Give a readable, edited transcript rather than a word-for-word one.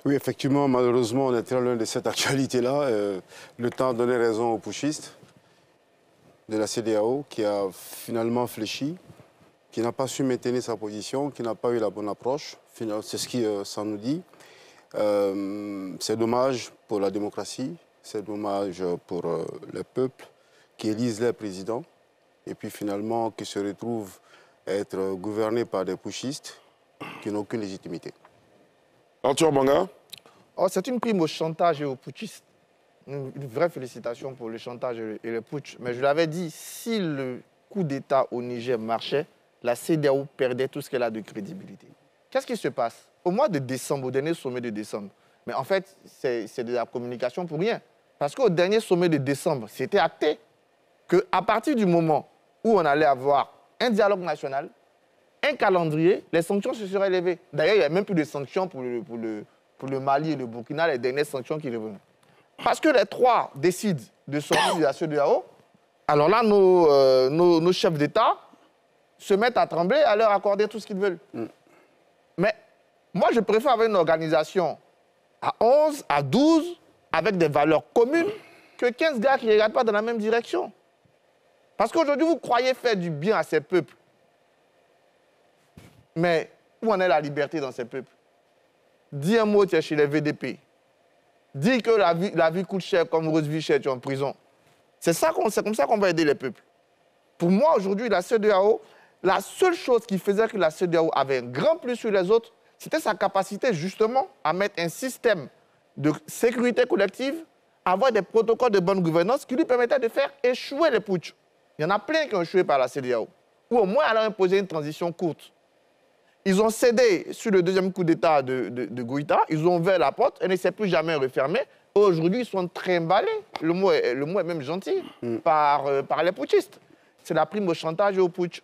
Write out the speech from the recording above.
Oui, effectivement, malheureusement, on est très loin de cette actualité-là. Le temps a donné raison aux putschistes de la CEDEAO qui a finalement fléchi, qui n'a pas su maintenir sa position, qui n'a pas eu la bonne approche. C'est ce qui ça nous dit. C'est dommage pour la démocratie, c'est dommage pour le peuple qui élisent les présidents et puis finalement qui se retrouvent à être gouvernés par des putschistes qui n'ont aucune légitimité. Arthur Banga. Oh, c'est une prime au chantage et aux putschistes. Une vraie félicitation pour le chantage et le putsch. Mais je l'avais dit, si le coup d'État au Niger marchait, la CEDEAO perdait tout ce qu'elle a de crédibilité. Qu'est-ce qui se passe? Au mois de décembre, au dernier sommet de décembre, mais en fait, c'est de la communication pour rien. Parce qu'au dernier sommet de décembre, c'était acté qu'à partir du moment où on allait avoir un dialogue national, un calendrier, les sanctions se seraient levées. D'ailleurs, il n'y a même plus de sanctions pour le Mali et le Burkina, les dernières sanctions qui reviennent. Parce que les trois décident de sortir de la CEDEAO, alors là, nos chefs d'État se mettent à trembler, à leur accorder tout ce qu'ils veulent. Mais moi, je préfère avoir une organisation à 11, à 12, avec des valeurs communes, que 15 gars qui ne regardent pas dans la même direction. Parce qu'aujourd'hui, vous croyez faire du bien à ces peuples. Mais où en est la liberté dans ces peuples? Dis un mot, tu es chez les VDP. Dis que la vie coûte cher comme Rose Vichet, tu es en prison. C'est comme ça qu'on va aider les peuples. Pour moi, aujourd'hui, la CEDEAO, la seule chose qui faisait que la CEDEAO avait un grand plus sur les autres, c'était sa capacité justement à mettre un système de sécurité collective, avoir des protocoles de bonne gouvernance qui lui permettaient de faire échouer les putschs. Il y en a plein qui ont échoué par la CEDEAO. Ou au moins, elle a imposé une transition courte. Ils ont cédé sur le deuxième coup d'État de Goïta, ils ont ouvert la porte, elle ne s'est plus jamais refermée. Aujourd'hui, ils sont trimballés, le mot est même gentil, par les putschistes. C'est la prime au chantage et au putsch.